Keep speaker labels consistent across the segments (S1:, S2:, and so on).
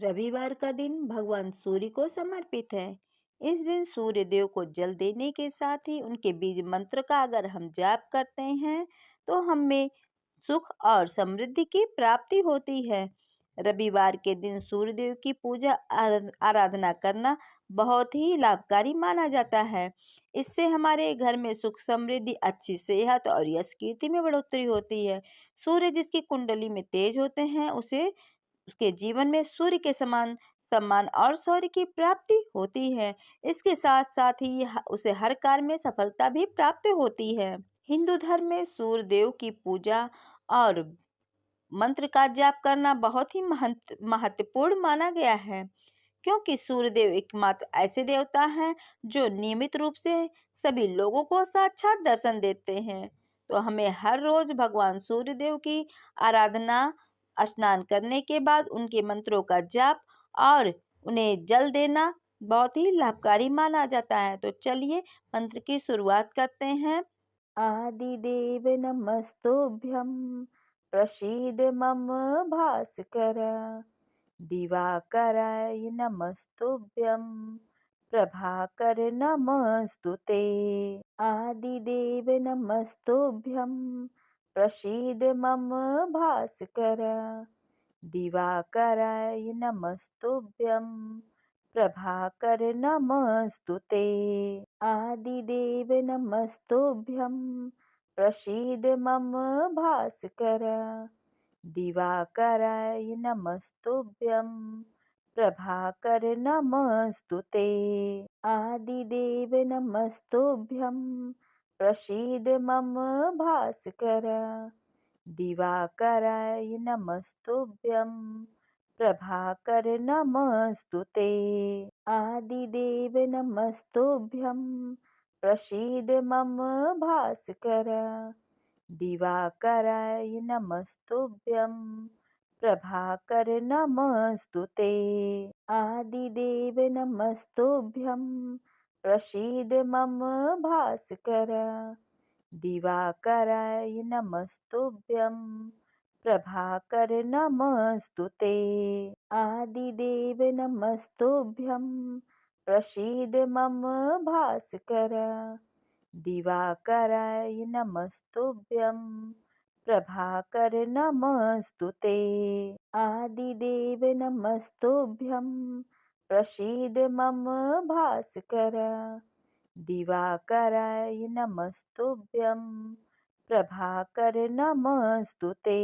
S1: रविवार का दिन भगवान सूर्य को समर्पित है। इस दिन सूर्य देव को जल देने के साथ ही उनके बीज मंत्र का अगर हम जाप करते हैं तो हमें सुख और समृद्धि की प्राप्ति होती है। रविवार के दिन सूर्य देव की पूजा आराधना करना बहुत ही लाभकारी माना जाता है। इससे हमारे घर में सुख समृद्धि, अच्छी सेहत और यश कीर्ति में बढ़ोतरी होती है। सूर्य जिसकी कुंडली में तेज होते हैं उसे उसके जीवन में सूर्य के समान सम्मान और शौर्य की प्राप्ति होती है। इसके साथ साथ ही उसे हर कार्य में सफलता भी प्राप्त होती है। हिंदू धर्म में सूर्य देव की पूजा और मंत्र का जाप करना बहुत ही महत्वपूर्ण माना गया है, क्योंकि सूर्य देव एकमात्र ऐसे देवता हैं जो नियमित रूप से सभी लोगों को साक्षात दर्शन देते हैं। तो हमें हर रोज भगवान सूर्य देव की आराधना, स्नान करने के बाद उनके मंत्रों का जाप और उन्हें जल देना बहुत ही लाभकारी माना जाता है। तो चलिए मंत्र की शुरुआत करते हैं। आदिदेव नमस्तुभ्यं प्रसीद मम भास्कर, दिवाकराय नमस्तुभ्यं प्रभाकर नमस्तुते। आदिदेव नमस्तुभ्यं प्रसीद मम भास्कर, दिवाकराय नमस्तुभ्यं प्रभाकर नमस्तुते। आदिदेव नमस्तुभ्यं प्रसीद मम भास्कर, दिवाकराय नमस्तुभ्यं प्रभाकर नमस्तुते। आदिदेव नमस्तुभ्यं प्रसीद मम भास्कर, दिवाकराय नमस्तुभ्यं प्रभाकर नमस्तुते। आदिदेव नमस्तुभ्यं प्रसीद मम भास्कर, दिवाकराय नमस्तुभ्यं प्रभाकर नमस्तुते। आदिदेव नमस्तुभ्यं प्रसीद मम भास्कर, दिवाकराय नमस्तुभ्यं प्रभाकर नमस्तुते। आदिदेव नमस्तुभ्यं प्रसीद मम भास्कर, दिवाकराय नमस्तुभ्यं प्रभाकर नमस्तुते। आदिदेव नमस्तुभ्यं प्रसीद मम भास्कर, दिवाकराय नमस्तुभ्यं प्रभाकर नमस्तुते।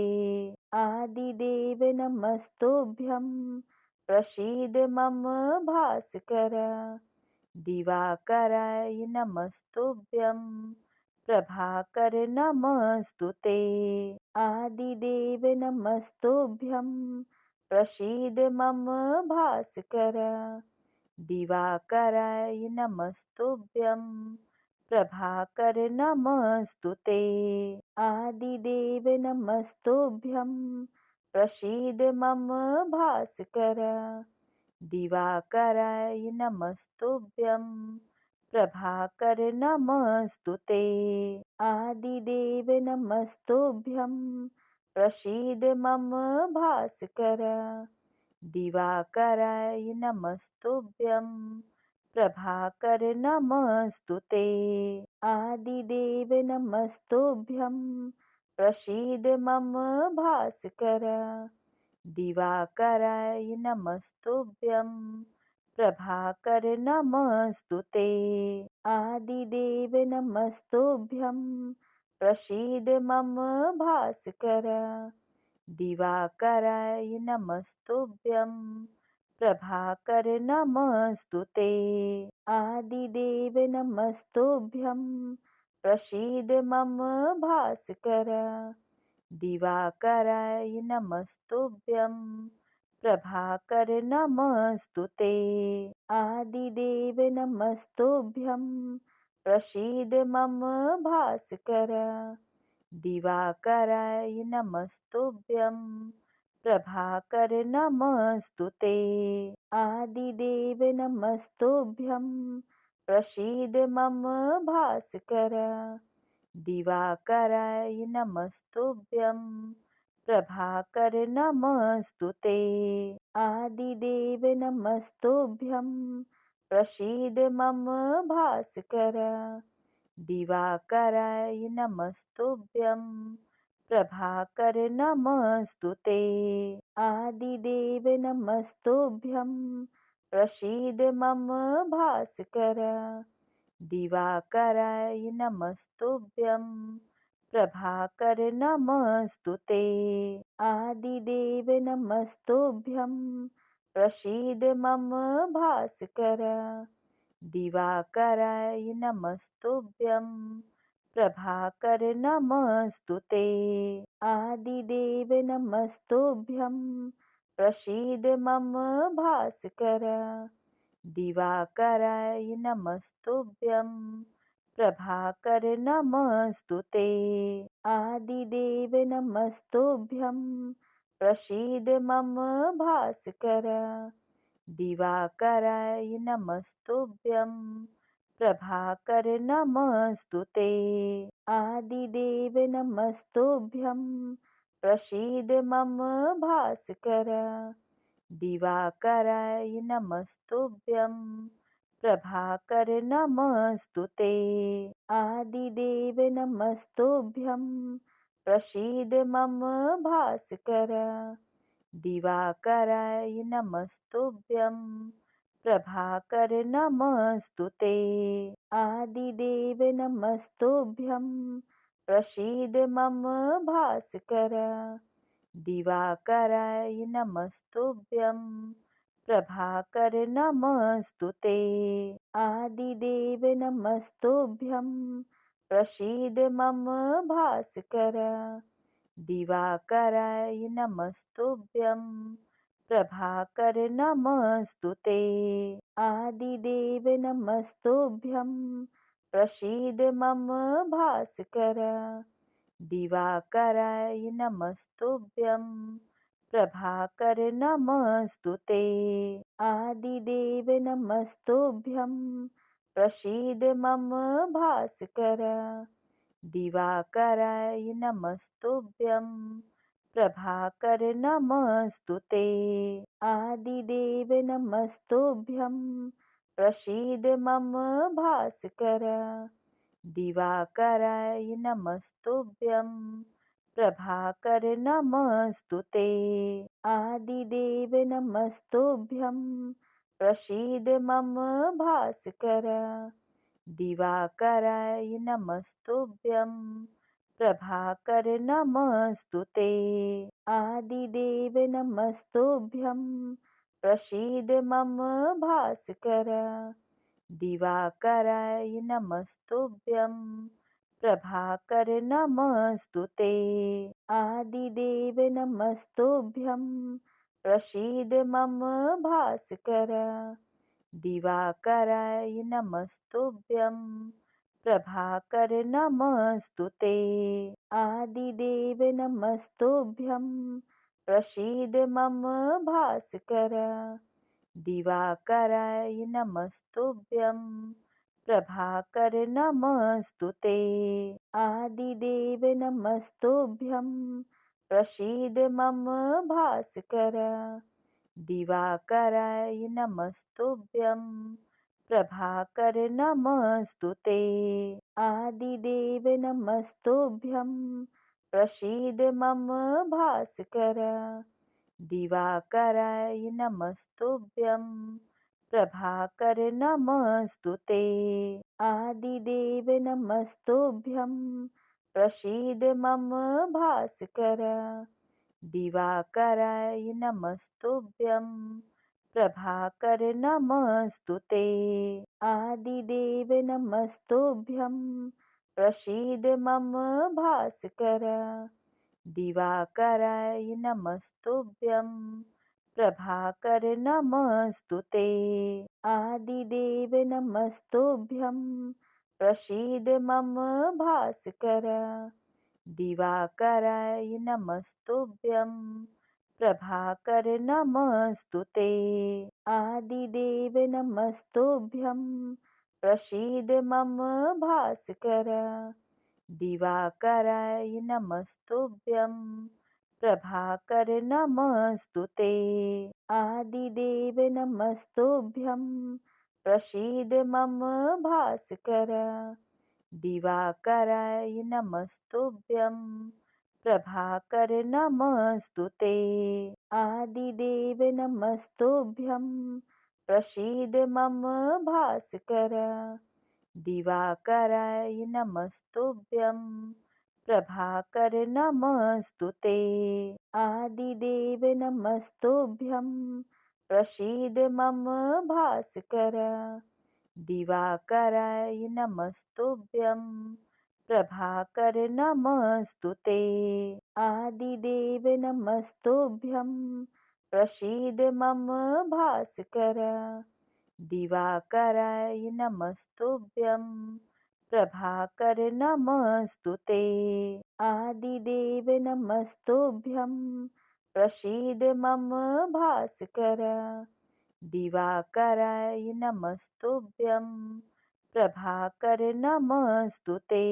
S1: आदिदेव नमस्तुभ्यं प्रसीद मम भास्कर, दिवाकराय नमस्तुभ्यं प्रभाकर नमस्तुते। आदिदेव नमस्तुभ्यं प्रसीद मम भास्कर, दिवाकराय नमस्तुभ्यं प्रभाकर नमस्तुते। आदिदेव नमस्तुभ्यं प्रसीद मम भास्कर, दिवाकराय नमस्तुभ्यं प्रभाकर नमस्तुते। आदिदेव नमस्तुभ्यं प्रसीद मम भास्कर, दिवाकराय नमस्तुभ्यं प्रभाकर नमस्तुते। आदिदेव नमस्तुभ्यं प्रसीद मम भास्कर, दिवाकराय नमस्तुभ्यं प्रभाकर नमस्तुते। आदिदेव नमस्तुभ्यं प्रसीद मम भास्कर, दिवाकराय नमस्तुभ्यं प्रभाकर नमस्तुते। आदिदेव नमस्तुभ्यं प्रसीद मम भास्कर, दिवाकराय नमस्तुभ्यं प्रभाकर नमस्तुते। आदिदेव नमस्तुभ्यं प्रसीद मम भास्कर, दिवाकराय नमस्तुभ्यं प्रभाकर नमस्तुते। आदिदेव नमस्तुभ्यं प्रसीद मम भास्कर, दिवाकराय नमस्तुभ्यं प्रभाकर नमस्तुते। आदिदेव नमस्तुभ्यं, प्रसीद मम भास्कर। दिवाकराय नमस्तुभ्यं, प्रभाकर नमस्तुते। आदिदेव नमस्तुभ्यं, प्रसीद मम भास्कर। दिवाकराय नमस्तुभ्यं, प्रभाकर नमस्तुते। आदिदेव नमस्तुभ्यं, प्रसीद मम भास्कर। दिवाकराय नमस्तुभ्यं, प्रभाकर नमस्तुते। आदिदेव नमस्तुभ्यं, प्रसीद मम भास्कर। दिवाकराय नमस्तुभ्यं, प्रभाकर नमस्तुते। आदिदेव नमस्तुभ्यं, प्रसीद मम भास्कर। दिवाकराय नमस्तुभ्यं, प्रभाकर नमस्तुते। आदिदेव नमस्तुभ्यं, प्रसीद मम भास्कर। दिवाकराय नमस्तुभ्यं, प्रभाकर नमस्तुते। आदिदेव नमस्तुभ्यं, प्रसीद मम भास्कर। दिवाकराय नमस्तुभ्यं, प्रभाकर नमस्तुते। आदिदेव नमस्तुभ्यं, प्रसीद मम भास्कर। दिवाकराय नमस्तुभ्यं, प्रभाकर नमस्तुते। आदिदेव नमस्तुभ्यं, प्रसीद मम भास्कर। दिवाकराय नमस्तुभ्यं, प्रभाकर नमस्तुते। आदिदेव नमस्तुभ्यं, प्रसीद मम भास्कर। दिवाकराय नमस्तुभ्यं, प्रभाकर नमस्तुते। आदिदेव नमस्तुभ्यं, प्रसीद मम भास्कर। दिवाकराय नमस्तुभ्यं, प्रभाकर नमस्तुते। आदिदेव नमस्तुभ्यं, प्रसीद मम भास्कर। दिवाकराय नमस्तुभ्यं, प्रभाकर नमस्तुते। आदिदेव नमस्तुभ्यं, प्रसीद मम भास्कर। दिवाकराय नमस्तुभ्यं, प्रभाकर नमस्तुते। आदिदेव नमस्तुभ्यं, प्रसीद मम भास्कर। दिवाकराय नमस्तुभ्यं, प्रभाकर नमस्तुते। आदिदेव नमस्तुभ्यं, प्रसीद मम भास्कर। दिवाकराय नमस्तुभ्यं, प्रभाकर नमस्तुते। आदिदेव नमस्तुभ्यं, प्रसीद मम भास्कर। दिवाकराय नमस्तुभ्यं, प्रभाकर नमस्तुते। आदिदेव नमस्तुभ्यं, प्रसीद मम भास्कर। दिवाकराय नमस्तुभ्यं, प्रभाकर नमस्तुते। आदिदेव नमस्तुभ्यं, प्रसीद मम भास्कर। दिवाकराय नमस्तुभ्यं, प्रभाकर नमस्तुते। आदिदेव नमस्तुभ्यं, प्रसीद मम भास्कर। दिवाकराय नमस्तुभ्यं, प्रभाकर नमस्तुते। आदिदेव नमस्तुभ्यं, प्रसीद मम भास्कर। दिवाकराय नमस्तुभ्यं, प्रभाकर नमस्तुते। आदिदेव नमस्तुभ्यं, प्रसीद मम भास्कर। दिवाकराय नमस्तुभ्यं, प्रभाकर नमस्तुते। आदिदेव नमस्तुभ्यं, प्रसीद मम भास्कर। दिवाकराय नमस्तुभ्यं, प्रभाकर नमस्तुते। आदिदेव नमस्तुभ्यं, प्रसीद मम भास्कर। दिवाकराय नमस्तुभ्यं, प्रभाकर नमस्तुते। आदिदेव नमस्तुभ्यं, प्रसीद मम भास्कर। दिवाकराय नमस्तुभ्यं, प्रभाकर नमस्तुते। आदिदेव नमस्तुभ्यं, प्रसीद मम भास्कर। दिवाकराय नमस्तुभ्यं, प्रभाकर नमस्तुते। आदिदेव नमस्तुभ्यं, प्रसीद मम भास्कर। दिवाकराय नमस्तुभ्यं, प्रभाकर नमस्तुते। आदिदेव नमस्तुभ्यं, प्रसीद मम भास्कर। दिवाकराय नमस्तुभ्यं, प्रभाकर नमस्तुते।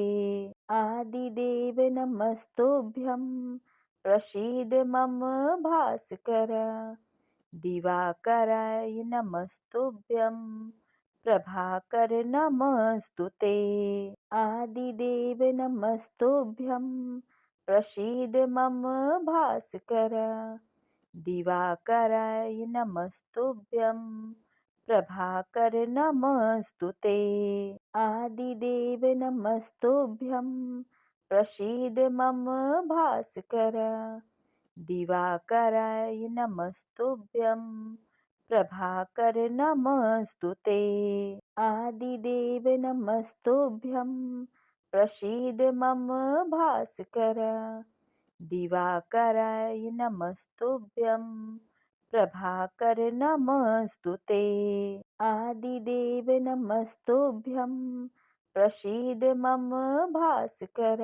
S1: आदिदेव नमस्तुभ्यं, प्रसीद मम भास्कर। दिवाकराय नमस्तुभ्यं, प्रभाकर नमस्तुते। आदिदेव नमस्तुभ्यं, प्रसीद मम भास्कर। दिवाकराय नमस्तुभ्यं, प्रभाकर नमस्तुते। आदिदेव नमस्तुभ्यं, प्रसीद मम भास्कर। दिवाकराय नमस्तुभ्यं, प्रभाकर नमस्तुते। आदिदेव नमस्तुभ्यं, प्रसीद मम भास्कर। दिवाकराय नमस्तुभ्यं, प्रभाकर नमस्तुते। आदिदेव नमस्तुभ्यं, प्रसीद मम भास्कर।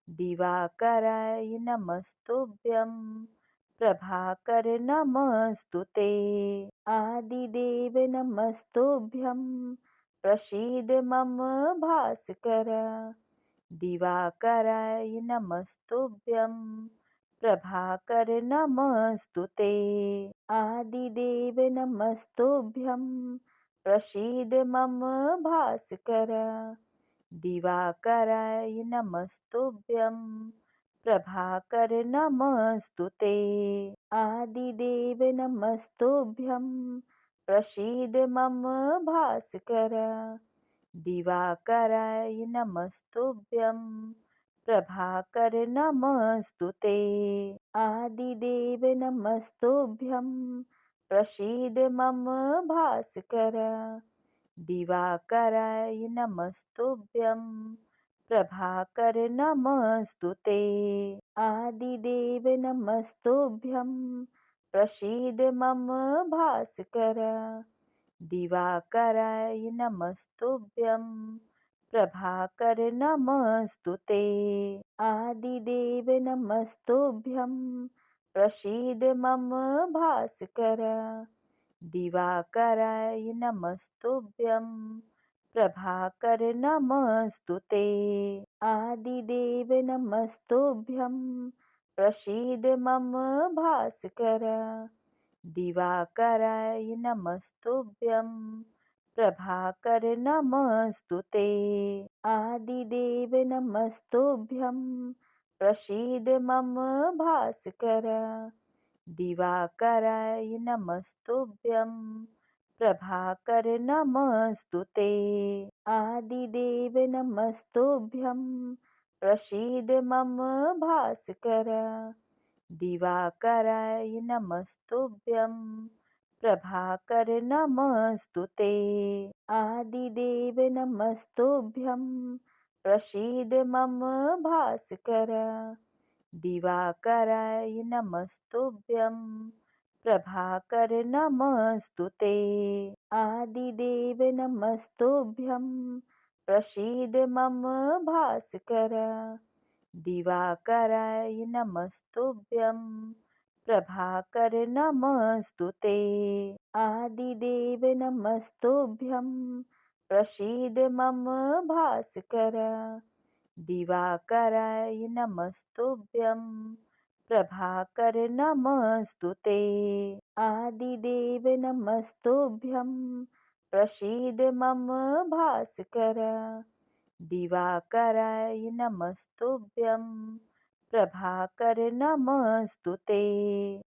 S1: दिवाकराय नमस्तुभ्यं, प्रभाकर नमस्तुते। आदिदेव नमस्तुभ्यं, प्रसीद मम भास्कर। दिवाकराय नमस्तुभ्यं, प्रभाकर नमस्तुते। आदिदेव नमस्तुभ्यं, प्रसीद मम भास्कर। दिवाकराय नमस्तुभ्यं, प्रभाकर नमस्तुते। आदिदेव नमस्तुभ्यं, प्रसीद मम भास्कर। दिवाकराय नमस्तुभ्यं, प्रभाकर नमस्तुते। आदिदेव नमस्तुभ्यं, प्रसीद मम भास्कर। दिवाकराय नमस्तुभ्यं, प्रभाकर नमस्तुते। आदिदेव नमस्तुभ्यं, प्रसीद मम भास्कर। दिवाकराय नमस्तुभ्यं, प्रभाकर नमस्तुते। आदिदेव नमस्तुभ्यं, प्रसीद मम भास्कर। दिवाकराय नमस्तुभ्यं, प्रभाकर नमस्तुते। आदिदेव नमस्तुभ्यं, प्रसीद मम भास्कर। दिवाकराय नमस्तुभ्यं, प्रभाकर नमस्तुते। आदिदेव नमस्तुभ्यं, प्रसीद मम भास्कर। दिवाकराय नमस्तुभ्यं, प्रभाकर नमस्तुते। आदिदेव नमस्तुभ्यं, प्रसीद मम भास्कर। दिवाकराय नमस्तुभ्यं, प्रभाकर नमस्तुते। आदिदेव नमस्तुभ्यं, प्रसीद मम भास्कर। दिवाकराय नमस्तुभ्यं, प्रभाकर नमस्तुते। आदिदेव नमस्तुभ्यं, प्रसीद मम भास्कर। दिवाकराय नमस्तुभ्यं, प्रभाकर नमस्तुते। आदिदेव नमस्तुभ्यं, प्रसीद मम भास्कर। दिवाकराय नमस्तुभ्यं, प्रभाकर नमस्तुते। आदिदेव नमस्तुभ्यं, प्रसीद मम भास्कर। दिवाकराय नमस्तुभ्यं, प्रभाकर नमस्तुते।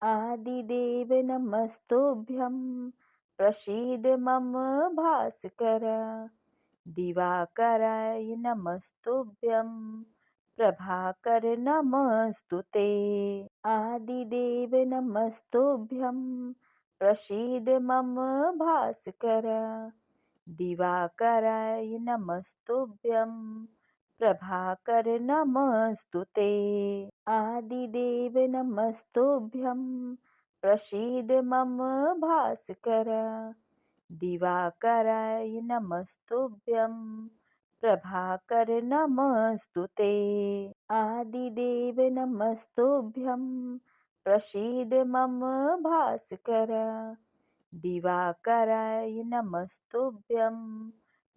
S1: आदिदेव नमस्तुभ्यं, प्रसीद मम भास्कर। दिवाकराय नमस्तुभ्यं, प्रभाकर नमस्तुते। आदिदेव नमस्तुभ्यं, प्रसीद मम भास्कर। दिवाकराय नमस्तुभ्यं, प्रभाकर नमस्तुते। आदिदेव नमस्तुभ्यं, प्रसीद मम भास्कर। दिवाकराय नमस्तुभ्यं, प्रभाकर नमस्तुते। आदिदेव नमस्तुभ्यं, प्रसीद मम भास्कर। दिवाकराय नमस्तुभ्यं,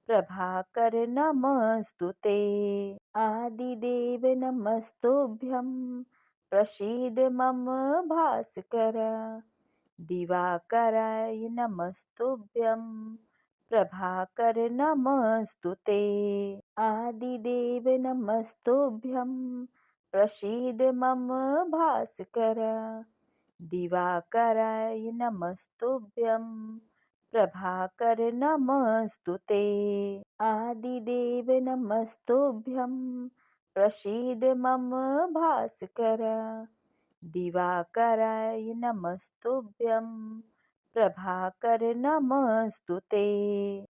S1: प्रभाकर नमस्तुते। आदिदेव नमस्तुभ्यं, प्रसीद मम भास्कर। दिवाकराय नमस्तुभ्यं, प्रभाकर नमस्तुते। आदिदेव नमस्तुभ्यं, प्रसीद मम भास्कर। दिवाकराय नमस्तुभ्यं, प्रभाकर नमस्तुते। आदिदेव नमस्तुभ्यं, प्रसीद मम भास्कर। दिवाकराय नमस्तुभ्यं, प्रभाकर नमस्तुते।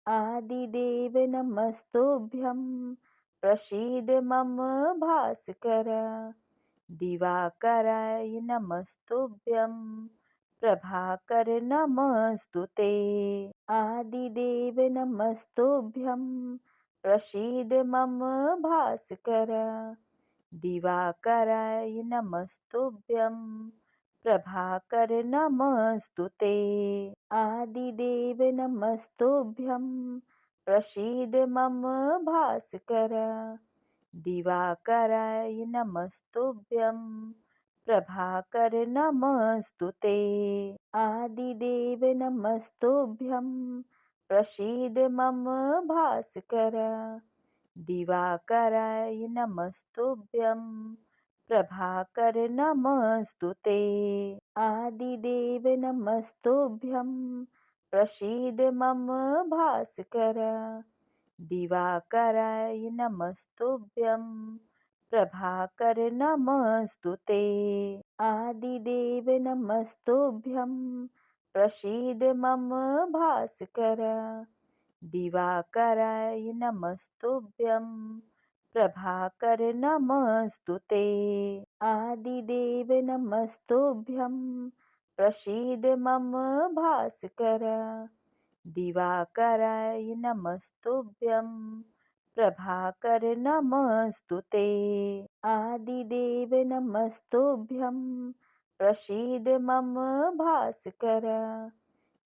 S1: आदिदेव नमस्तुभ्यं, प्रसीद मम भास्कर। दिवाकराय नमस्तुभ्यं, प्रभाकर नमस्तुते। आदिदेव नमस्तुभ्यं, प्रसीद मम भास्कर। दिवाकराय नमस्तुभ्यं, प्रभाकर नमस्तुते। आदिदेव नमस्तुभ्यं, प्रसीद मम भास्कर। दिवाकराय नमस्तुभ्यं, प्रभाकर नमस्तुते। आदिदेव नमस्तुभ्यं, प्रसीद मम भास्कर। दिवाकराय नमस्तुभ्यं, प्रभाकर नमस्तुते। आदिदेव नमस्तुभ्यं, प्रसीद मम भास्कर। दिवाकराय नमस्तुभ्यं, प्रभाकर नमस्तुते। आदिदेव नमस्तुभ्यं, प्रसीद मम भास्कर। दिवाकराय नमस्तुभ्यं, प्रभाकर नमस्तुते। आदिदेव नमस्तुभ्यं, प्रसीद मम भास्कर। दिवाकराय नमस्तुभ्यं, प्रभाकर नमस्तुते। आदिदेव नमस्तुभ्यं, प्रसीद मम भास्कर।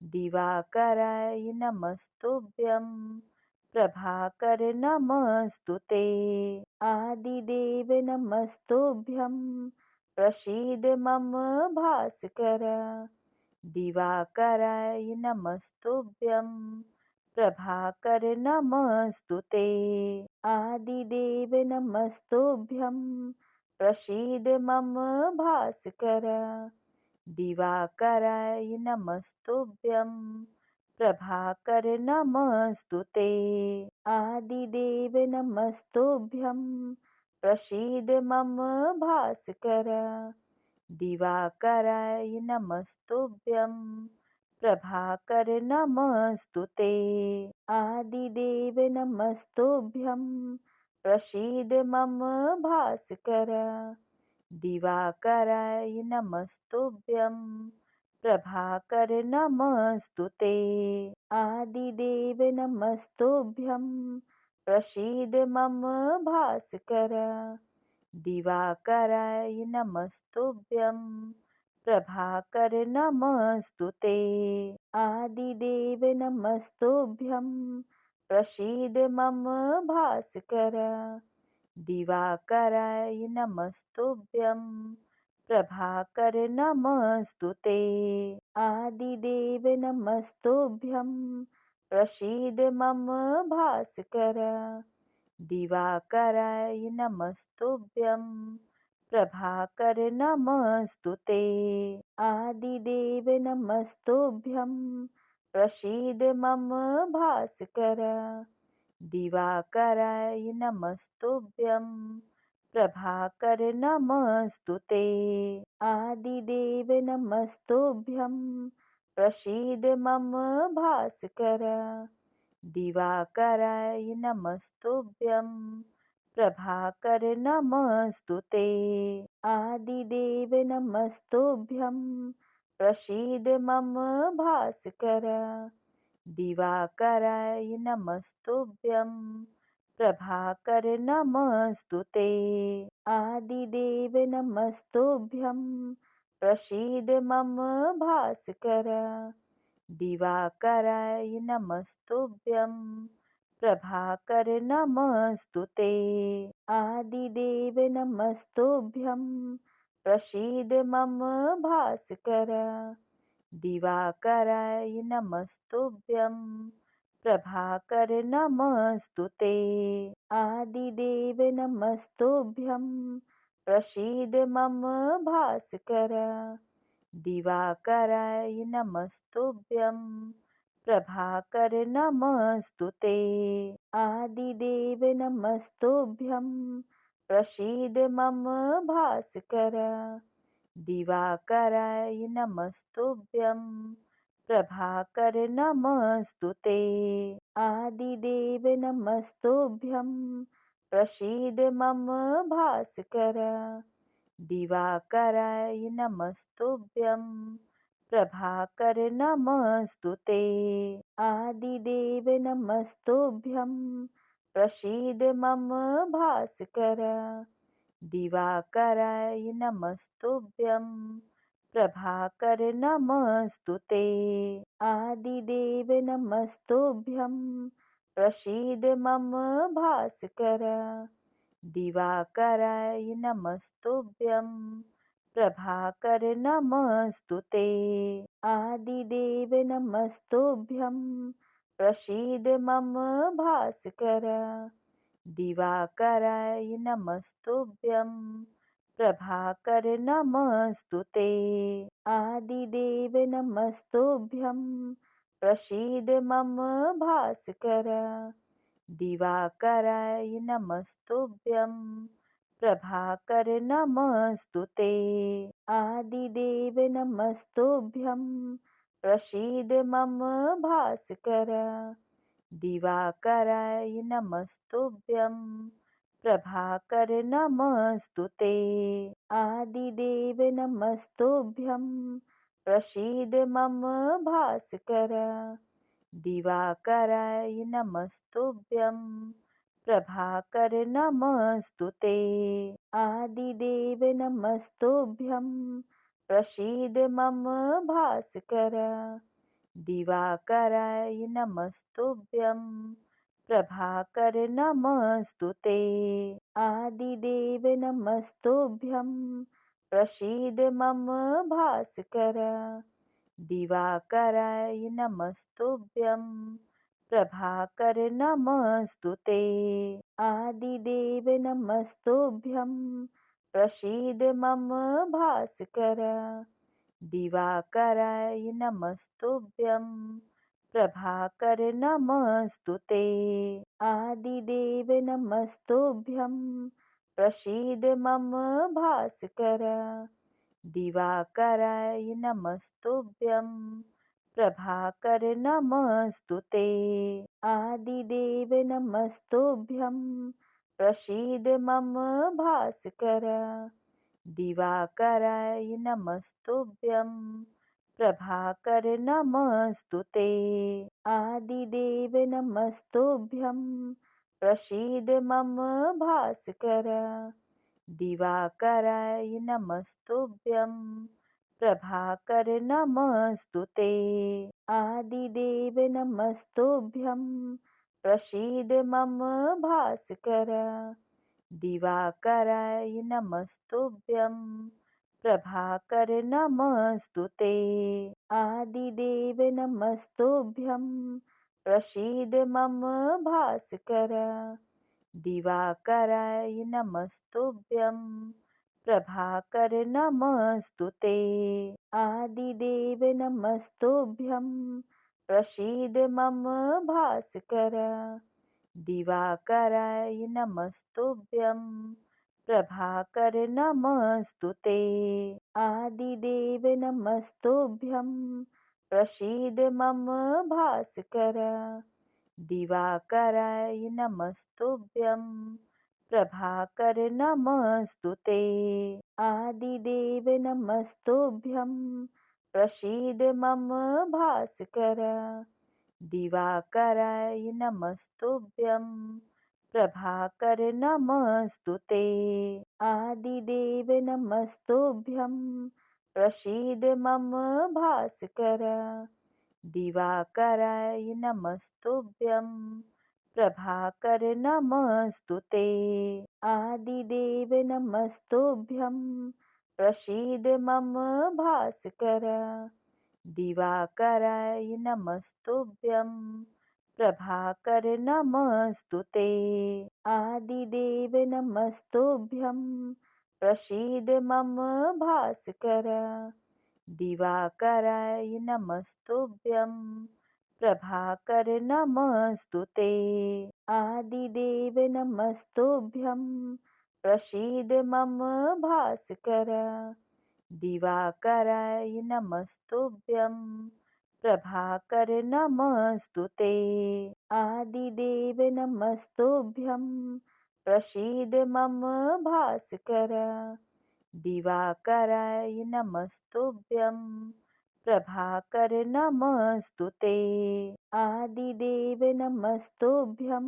S1: दिवाकराय नमस्तुभ्यं, प्रभाकर नमस्तुते। आदिदेव नमस्तुभ्यं, प्रसीद मम भास्कर। दिवाकराय नमस्तुभ्यं, प्रभाकर नमस्तुते। आदिदेव नमस्तुभ्यं, प्रसीद मम भास्कर। दिवाकराय नमस्तुभ्यं, प्रभाकर नमस्तुते। आदिदेव नमस्तुभ्यं, प्रसीद मम भास्कर। दिवाकराय नमस्तुभ्यं, प्रभाकर नमस्तुते। आदिदेव नमस्तुभ्यं, प्रसीद मम भास्कर। दिवाकराय नमस्तुभ्यं, प्रभाकर नमस्तुते। आदिदेव नमस्तुभ्यं, प्रसीद मम भास्कर। दिवाकराय नमस्तुभ्यं, प्रभाकर नमस्तुते। आदिदेव नमस्तुभ्यं, प्रसीद मम भास्कर। दिवाकराय नमस्तुभ्यं, प्रभाकर नमस्तुते। आदिदेव नमस्तुभ्यं प्रसीद मम भास्कर। दिवाकराय नमस्तुभ्यं प्रभाकर नमस्तुते। आदिदेव नमस्तुभ्यं प्रसीद मम भास्कर। दिवाकराय नमस्तुभ्यं प्रभाकर नमस्तुते। आदिदेव नमस्तुभ्यं प्रसीद मम भास्कर। दिवाकराय नमस्तुभ्यं प्रभाकर नमस्तुते। आदिदेव नमस्तुभ्यं प्रसीद मम भास्कर। दिवाकराय नमस्तुभ्यं प्रभाकर नमस्तुते। आदिदेव नमस्तुभ्यं प्रसीद मम भास्कर। दिवाकराय नमस्तुभ्यं प्रभाकर नमस्तुते। आदिदेव नमस्तुभ्यं प्रसीद मम भास्कर। दिवाकराय नमस्तुभ्यं प्रभाकर नमस्तुते। आदिदेव नमस्तुभ्यं प्रसीद मम भास्कर। दिवाकराय नमस्तुभ्यं प्रभाकर नमस्तुते। आदिदेव नमस्तुभ्यं प्रसीद मम भास्कर। दिवाकराय नमस्तुभ्यं प्रभाकर नमस्तुते। आदिदेव नमस्तुभ्यं प्रसीद मम भास्कर। दिवाकराय नमस्तुभ्यं प्रभाकर नमस्तुते। आदिदेव नमस्तुभ्यं प्रसीद मम भास्कर। दिवाकराय नमस्तुभ्यं प्रभाकर नमस्तुते। आदिदेव नमस्तुभ्यं प्रसीद मम भास्कर। दिवाकराय नमस्तुभ्यं प्रभाकर नमस्तुते। आदिदेव नमस्तुभ्यं प्रसीद मम भास्कर। दिवाकराय नमस्तुभ्यं प्रभाकर नमस्तुते। आदिदेव नमस्तुभ्यं प्रसीद मम भास्कर। दिवाकराय नमस्तुभ्यं प्रभाकर नमस्तुते। आदिदेव नमस्तुभ्यं प्रसीद मम भास्कर। दिवाकराय नमस्तुभ्यं प्रभाकर नमस्तुते। आदिदेव नमस्तुभ्यं प्रसीद मम भास्कर। दिवाकराय नमस्तुभ्यं प्रभाकर नमस्तुते। आदिदेव नमस्तुभ्यं प्रसीद मम भास्कर। दिवाकराय नमस्तुभ्यं प्रभाकर नमस्तुते। आदिदेव नमस्तुभ्यं प्रसीद मम भास्कर। दिवाकराय नमस्तुभ्यं प्रभाकर नमस्तुते। आदिदेव नमस्तुभ्यं प्रसीद मम भास्कर। दिवाकराय नमस्तुभ्यं प्रभाकर नमस्तुते। आदिदेव नमस्तुभ्यं प्रसीद मम भास्कर। दिवाकराय नमस्तुभ्यं प्रभाकर नमस्तुते। आदिदेव नमस्तुभ्यं प्रसीद मम भास्कर। दिवाकराय नमस्तुभ्यं प्रभाकर नमस्तुते। आदिदेव नमस्तुभ्यं प्रसीद मम भास्कर। दिवाकराय नमस्तुभ्यं प्रभाकर नमस्तुते। आदिदेव नमस्तुभ्यं प्रसीद मम भास्कर। दिवाकराय नमस्तुभ्यं प्रभाकर नमस्तुते। आदिदेव नमस्तुभ्यं प्रसीद मम भास्कर। दिवाकराय नमस्तुभ्यं प्रभाकर नमस्तुते। आदिदेव नमस्तुभ्यं प्रसीद मम भास्कर। दिवाकराय नमस्तुभ्यं प्रभाकर नमस्तुते। आदिदेव नमस्तुभ्यं प्रसीद मम भास्कर। दिवाकराय नमस्तुभ्यं प्रभाकर नमस्तुते। आदिदेव नमस्तुभ्यं प्रसीद मम भास्कर। दिवाकराय नमस्तुभ्यं प्रभाकर नमस्तुते। आदिदेव नमस्तुभ्यं प्रसीद मम भास्कर। दिवाकराय नमस्तुभ्यं प्रभाकर नमस्तुते। आदिदेव नमस्तुभ्यं प्रसीद मम भास्कर। दिवाकराय नमस्तुभ्यं प्रभाकर नमस्तुते। आदिदेव नमस्तुभ्यं प्रसीद मम भास्कर। दिवाकराय नमस्तुभ्यं प्रभाकर नमस्तुते। आदिदेव नमस्तुभ्यं प्रसीद मम भास्कर। दिवाकराय नमस्तुभ्यं प्रभाकर नमस्तुते। आदिदेव नमस्तुभ्यं प्रसीद मम भास्कर। दिवाकराय नमस्तुभ्यं प्रभाकर नमस्तुते। आदिदेव नमस्तुभ्यं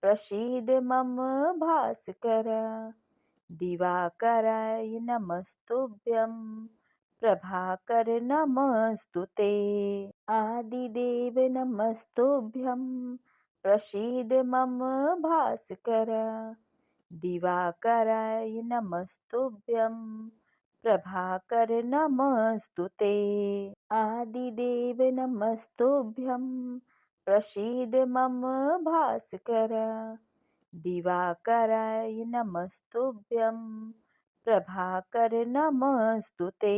S1: प्रसीद मम भास्कर। दिवाकराय नमस्तुभ्यं प्रभाकर नमस्तुते। आदिदेव नमस्तुभ्यं प्रसीद मम भास्कर। दिवाकराय नमस्तुभ्यं प्रभाकर नमस्तुते। आदिदेव नमस्तुभ्यं प्रसीद मम भास्कर। दिवाकराय नमस्तुभ्यं प्रभाकर नमस्तुते।